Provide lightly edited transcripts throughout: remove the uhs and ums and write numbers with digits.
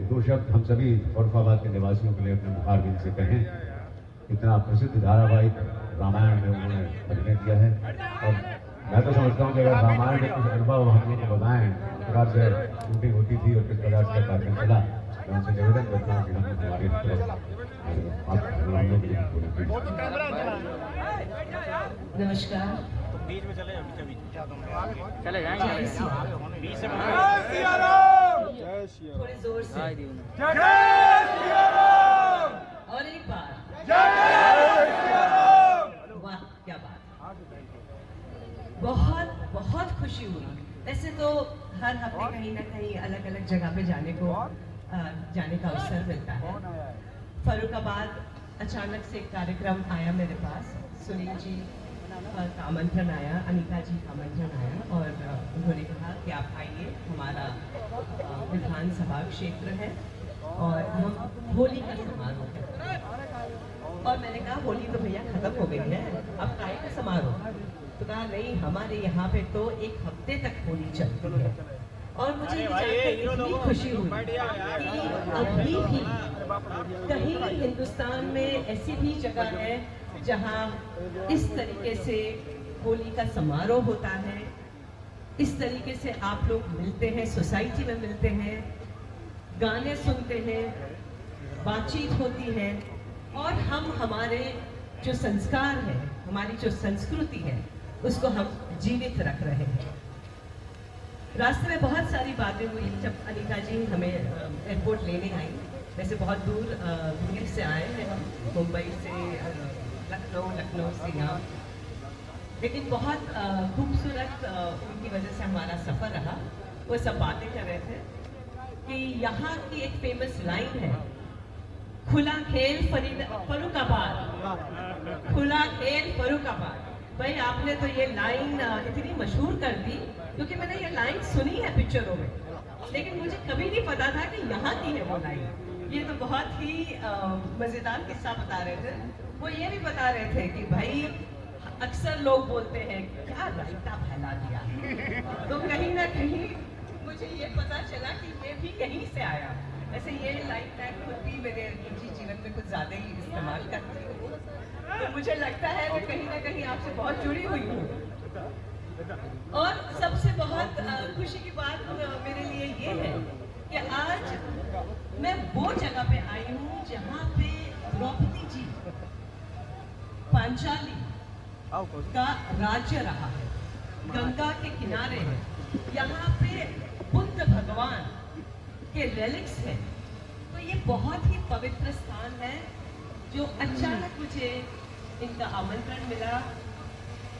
दो शब्द हम सभी फरुखाबाद के निवासियों के लिए अपने मुखार दिल से कहें। इतना प्रसिद्ध धारावाहिक रामायण में उन्होंने अभिनय किया है और मैं तो समझता हूँ कि अगर रामायण के कुछ अनुभव हम लोग को बताएं, किस प्रकार से शूटिंग होती थी और किस प्रकार से कार्यक्रम चला, मैं उनसे निवेदन करता हूँ कि हम लोग हमारी तरफ। नमस्कार। बीच में चले चले जाएंगे बीच से थोड़े जोर से और एक बार वाह क्या बात, बहुत बहुत खुशी हुई। वैसे तो हर हफ्ते कहीं ना कहीं अलग अलग जगह पे जाने का अवसर मिलता है। फरुखाबाद अचानक से एक कार्यक्रम आया मेरे पास, सुनील जी का आमंत्रण आया, अनीता जी का आमंत्रण आया और उन्होंने कहा कि आप आइए, हमारा विधानसभा क्षेत्र है और हम होली का समारोह है। और मैंने कहा होली तो भैया खत्म हो गई है, अब काय का समारोह? तो कहा नहीं, हमारे यहाँ पे तो एक हफ्ते तक होली चलती है। और मुझे ये जानकर इतनी खुशी हुई कि अभी भी कहीं हिंदुस्तान में ऐसी भी जगह है जहाँ इस तरीके से होली का समारोह होता है, इस तरीके से आप लोग मिलते हैं, सोसाइटी में मिलते हैं, गाने सुनते हैं, बातचीत होती है और हम हमारे जो संस्कार है, हमारी जो संस्कृति है, उसको हम जीवित रख रहे हैं। रास्ते में बहुत सारी बातें हुई जब अनीता जी हमें एयरपोर्ट लेने आई। वैसे बहुत दूर से आए हैं हम, मुंबई से लखनऊ से यहाँ, लेकिन बहुत खूबसूरत उनकी वजह से हमारा सफ़र रहा। वो सब बातें कर रहे थे कि यहाँ की एक फेमस लाइन है, खुला खेल फरुखाबाद, खुला खेल फरुखाबाद। भाई आपने तो ये लाइन इतनी मशहूर कर दी, क्योंकि मैंने ये लाइन सुनी है पिक्चरों में, लेकिन मुझे कभी नहीं पता था कि यहाँ की है वो लाइन। ये तो बहुत ही मज़ेदार किस्सा बता रहे थे। वो ये भी बता रहे थे कि भाई अक्सर लोग बोलते हैं क्या रायता फैला दिया, तो कहीं ना कहीं मुझे ये पता चला कि ये भी कहीं से आया। वैसे ये लाइन मैं खुद भी मेरे निजी जीवन में कुछ ज़्यादा ही इस्तेमाल करती हूँ, तो मुझे लगता है मैं कहीं ना कहीं आपसे बहुत जुड़ी हुई हूँ। और सबसे बहुत खुशी की बात मेरे लिए ये है कि आज मैं वो जगह पे आई हूँ जहाँ पे द्रौपदी जी पांचाली का राज्य रहा है, गंगा के किनारे है, यहाँ पे बुद्ध भगवान के रेलिक्स हैं। तो ये बहुत ही पवित्र स्थान है जो अचानक मुझे इनका आमंत्रण मिला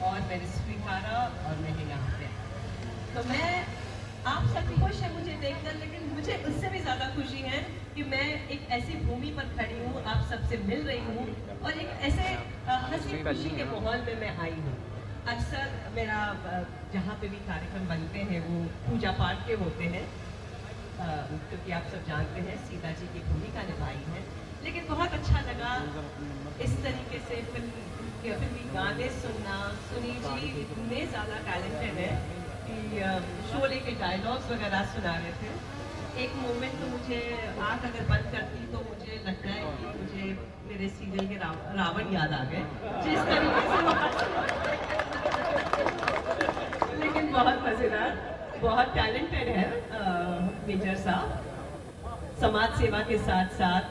और मैंने स्वीकारा और मैंने यहाँ पे, तो मैं आप सब खुश है मुझे देखकर, लेकिन मुझे उससे भी ज़्यादा खुशी है कि मैं एक ऐसी भूमि पर खड़ी हूँ, आप सबसे मिल रही हूँ और एक ऐसे हंसी खुशी के माहौल में मैं आई हूँ। अक्सर मेरा जहाँ पे भी कार्यक्रम बनते हैं वो पूजा पाठ के होते हैं, क्योंकि आप सब जानते हैं सीता जी की भूमिका निभाई है, लेकिन बहुत अच्छा लगा इस तरीके से फिल्मी गाने सुनना। सुनील जी इतने ज़्यादा टैलेंटेड है कि शोले के डायलॉग्स वगैरह सुना रहे थे। एक मोमेंट तो मुझे आँख अगर बंद करती तो मुझे लगता है कि मुझे मेरे सीरियल के रावण याद आ गए, जिस तरीके से लेकिन बहुत मज़ेदार, बहुत टैलेंटेड है मेजर साहब। समाज सेवा के साथ साथ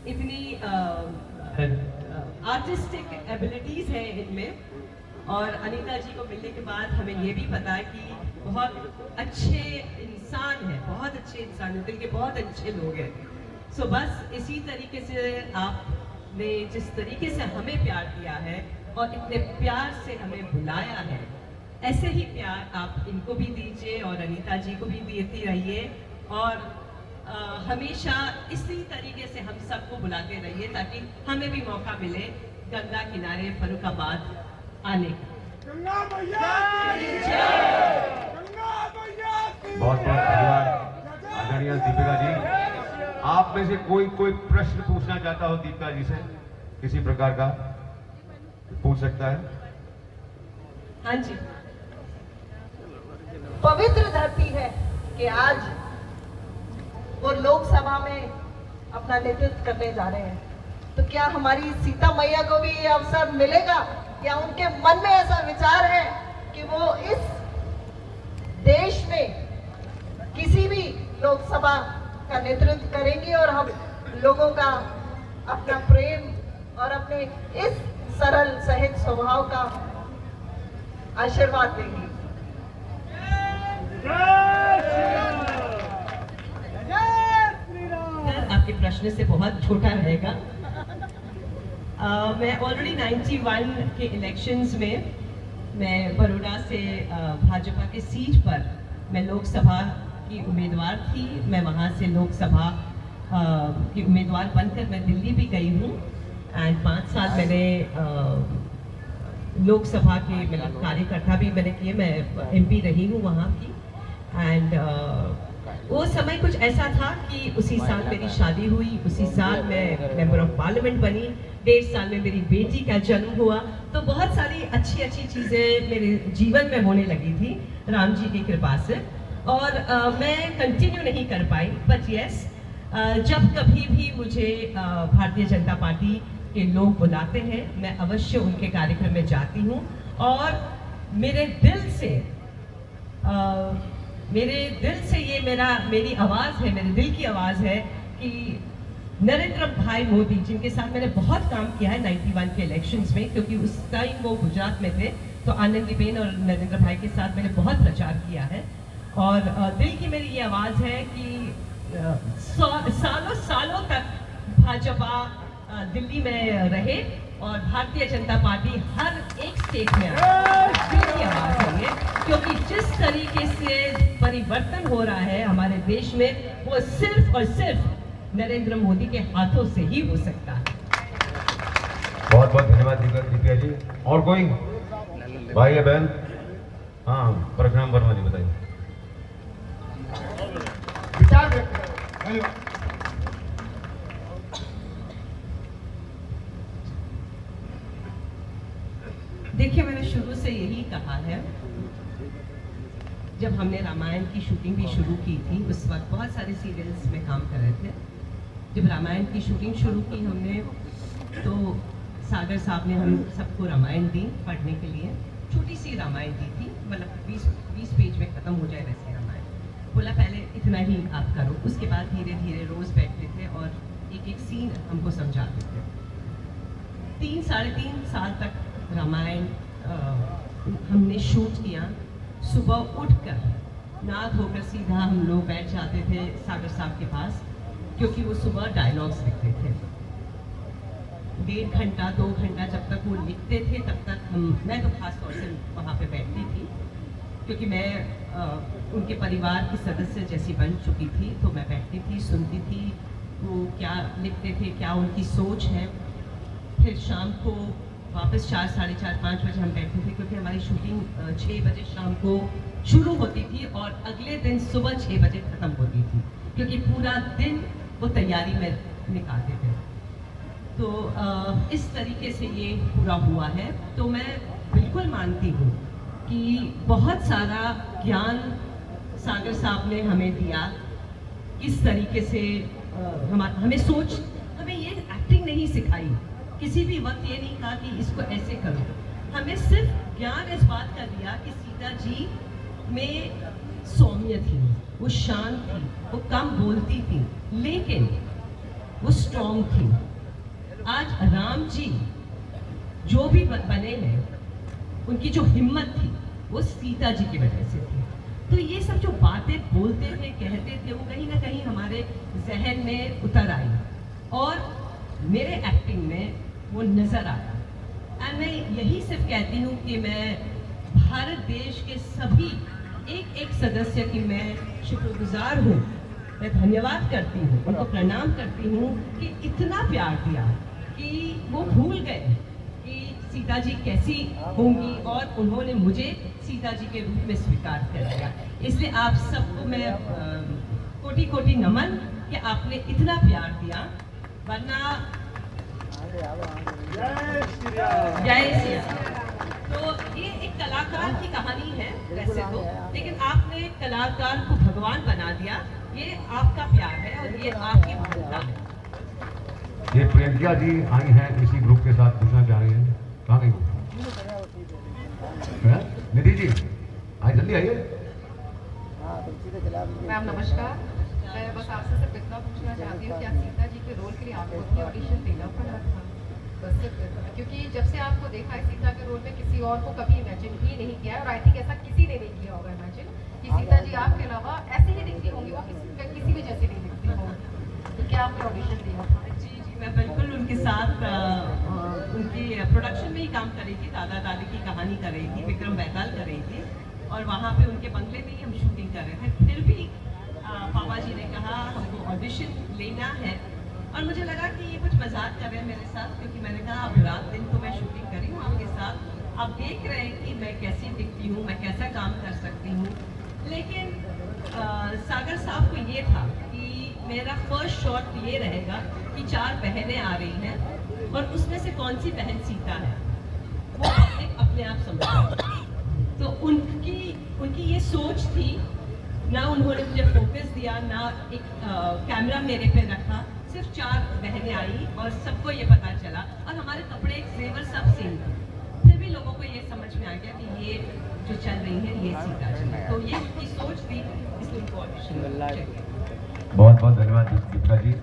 इतनी आर्टिस्टिक एबिलिटीज़ हैं इनमें। और अनीता जी को मिलने के बाद हमें ये भी पता है कि बहुत अच्छे इंसान हैं, बहुत अच्छे इंसान हैं, दिल के बहुत अच्छे लोग हैं। सो बस इसी तरीके से आपने जिस तरीके से हमें प्यार दिया है और इतने प्यार से हमें बुलाया है, ऐसे ही प्यार आप इनको भी दीजिए और अनीता जी को भी देती रहिए और हमेशा इसी तरीके से हम सबको बुलाते रहिए ताकि हमें भी मौका मिले गंगा किनारे फरुखाबाद आने का। बहुत बहुत धन्यवाद आदरणीय दीपिका जी। आप में से कोई प्रश्न पूछना चाहता हो दीपिका जी से, किसी प्रकार का पूछ सकता है। हाँ जी। पवित्र धरती है कि आज वो लोकसभा में अपना नेतृत्व करने जा रहे हैं, तो क्या हमारी सीता मैया को भी ये अवसर मिलेगा या उनके मन में ऐसा विचार है कि वो इस देश में किसी भी लोकसभा का नेतृत्व करेंगी और हम लोगों का अपना प्रेम और अपने इस सरल सहज स्वभाव का आशीर्वाद देंगी। आपके प्रश्न से बहुत छोटा रहेगा। मैं ऑलरेडी 91 के इलेक्शंस में मैं बड़ौदा से भाजपा के सीट पर मैं लोकसभा की उम्मीदवार थी। मैं वहाँ से लोकसभा की उम्मीदवार बनकर मैं दिल्ली भी गई हूँ एंड 5 साल मैंने लोकसभा के मतलब कार्यकर्ता भी मैंने किए। मैं MP रही हूँ वहाँ की एंड वो समय कुछ ऐसा था कि उसी साल मेरी शादी हुई, उसी साल मैं मेंबर ऑफ पार्लियामेंट बनी, 1.5 साल में मेरी बेटी का जन्म हुआ। तो बहुत सारी अच्छी अच्छी चीज़ें मेरे जीवन में होने लगी थी राम जी की कृपा से, और मैं कंटिन्यू नहीं कर पाई। बट यस, जब कभी भी मुझे भारतीय जनता पार्टी के लोग बुलाते हैं मैं अवश्य उनके कार्यक्रम में जाती हूँ, और मेरे दिल से ये मेरी आवाज़ है, मेरे दिल की आवाज़ है कि नरेंद्र भाई मोदी, जिनके साथ मैंने बहुत काम किया है 91 के इलेक्शंस में, क्योंकि उस टाइम वो गुजरात में थे, तो आनंदीबेन और नरेंद्र भाई के साथ मैंने बहुत प्रचार किया है। और दिल की मेरी ये आवाज़ है कि सालों सालों तक भाजपा दिल्ली में रहे और भारतीय जनता पार्टी हर एक स्टेट में आए। दिल की आवाज़ है ये, क्योंकि जिस तरीके से परिवर्तन हो रहा है हमारे देश में, वो सिर्फ और सिर्फ नरेंद्र मोदी के हाथों से ही हो सकता है। बहुत बहुत धन्यवाद दीपिका जी। और कोई भाई या बहन? हाँ, परशुराम वर्मा जी बताइए। विचार व्यक्त करें। धन्यवाद। देखिए, मैंने शुरू से यही कहा है, जब हमने रामायण की शूटिंग भी शुरू की थी उस वक्त बहुत सारे सीरियल्स में काम कर रहे थे। जब रामायण की शूटिंग शुरू की हमने, तो सागर साहब ने हम सबको रामायण दी पढ़ने के लिए। छोटी सी रामायण दी थी, मतलब 20 पेज में ख़त्म हो जाए वैसे रामायण। बोला पहले इतना ही आप करो, उसके बाद धीरे धीरे रोज़ बैठते थे और एक एक सीन हमको समझाते थे। 3-3.5 साल तक रामायण हमने शूट किया। सुबह उठकर नहा धोकर सीधा हम लोग बैठ जाते थे सागर साहब के पास, क्योंकि वो सुबह डायलॉग्स लिखते थे। 1.5 घंटा 2 घंटा जब तक वो लिखते थे तब तक मैं तो खास तौर से वहाँ पे बैठती थी, क्योंकि मैं उनके परिवार की सदस्य जैसी बन चुकी थी। तो मैं बैठती थी, सुनती थी वो क्या लिखते थे, क्या उनकी सोच है। फिर शाम को वापस 4, साढ़े 4, 5 बजे हम बैठते थे, क्योंकि हमारी शूटिंग 6 बजे शाम को शुरू होती थी और अगले दिन सुबह 6 बजे ख़त्म होती थी, क्योंकि पूरा दिन वो तैयारी में निकालते थे। तो इस तरीके से ये पूरा हुआ है। तो मैं बिल्कुल मानती हूँ कि बहुत सारा ज्ञान सागर साहब ने हमें दिया, किस तरीके से हमें सोच, हमें ये एक्टिंग नहीं सिखाई, किसी भी वक्त ये नहीं कहा कि इसको ऐसे करो। हमें सिर्फ ज्ञान इस बात का दिया कि सीता जी में सौम्य थी, वो शांत थी, वो कम बोलती थी, लेकिन वो स्ट्रॉन्ग थी। आज राम जी जो भी बने हैं, उनकी जो हिम्मत थी वो सीता जी की वजह से थी। तो ये सब जो बातें बोलते थे, कहते थे, वो कहीं ना कहीं हमारे जहन में उतर आई और मेरे एक्टिंग में वो नज़र आया। एंड मैं यही सिर्फ कहती हूँ कि मैं भारत देश के सभी एक सदस्य की मैं शुक्रगुजार हूँ, मैं धन्यवाद करती हूँ, उनको प्रणाम करती हूँ कि इतना प्यार दिया कि वो भूल गए कि सीता जी कैसी होंगी और उन्होंने मुझे सीता जी के रूप में स्वीकार कर लिया। इसलिए आप सबको मैं कोटि कोटि नमन कि आपने इतना प्यार दिया, वरना जय श्री राम। तो ये एक कलाकार की कहानी है वैसे तो, लेकिन आपने कलाकार को भगवान बना दिया ये आपका प्यार है और ये आपकी भूमिका है। ये प्रियंका जी आई हैं इसी ग्रुप के साथ, पूछना चाह रही हैं कहाँ गई वो? हैं? निधि जी आइए, जल्दी आइए। मैम नमस्कार। मैं बस आपसे सिर्फ इतना पूछना चाहती हूँ, क्या सीता जी के रोल के लिए आपको अपनी ऑडिशन देना पड़ा था? बस सिर्फ इतना, क्योंकि जब से आपको देखा है सीता के रोल में किसी और को कभी इमेजिन ही नहीं किया, और आई थिंक ऐसा किसी ने नहीं किया होगा इमेजिन कि सीता जी आपके अलावा ऐसे ही दिखती होंगी, वो किसी भी जैसी नहीं दिखती होंगी। तो क्या आपने ऑडिशन दिया था? जी जी, मैं बिल्कुल उनके साथ उनकी प्रोडक्शन में ही काम कर रही थी। दादा दादी की कहानी कर रही थी, विक्रम बैताल कर रही थी, और वहाँ पे उनके बंगले में ही हम शूटिंग कर रहे थे। फिर भी पापा जी ने कहा हमको ऑडिशन लेना है, और मुझे लगा कि ये कुछ मजाक कर रहे हैं मेरे साथ, क्योंकि मैंने कहा अब रात दिन तो मैं शूटिंग करी हूँ आपके साथ, आप देख रहे हैं कि मैं कैसी दिखती हूँ, मैं कैसा काम कर सकती हूँ। लेकिन सागर साहब को ये था कि मेरा फर्स्ट शॉट ये रहेगा कि 4 बहनें आ रही हैं, और उसमें से कौन सी बहन सीता है वो अपने आप समझा। तो उनकी ये सोच थी, ना उन्होंने मुझे फोकस दिया, ना एक कैमरा मेरे पे रखा, सिर्फ 4 बहनें आई और सबको ये पता चला, और हमारे कपड़े जेवर सब सेम थे। फिर भी लोगों को ये समझ में आ गया कि ये जो चल रही है ये सीता जी है। तो ये उनकी सोच थी, इसलिए उनको ऑडिशन चाहिए। बहुत बहुत धन्यवाद दीपिका जी।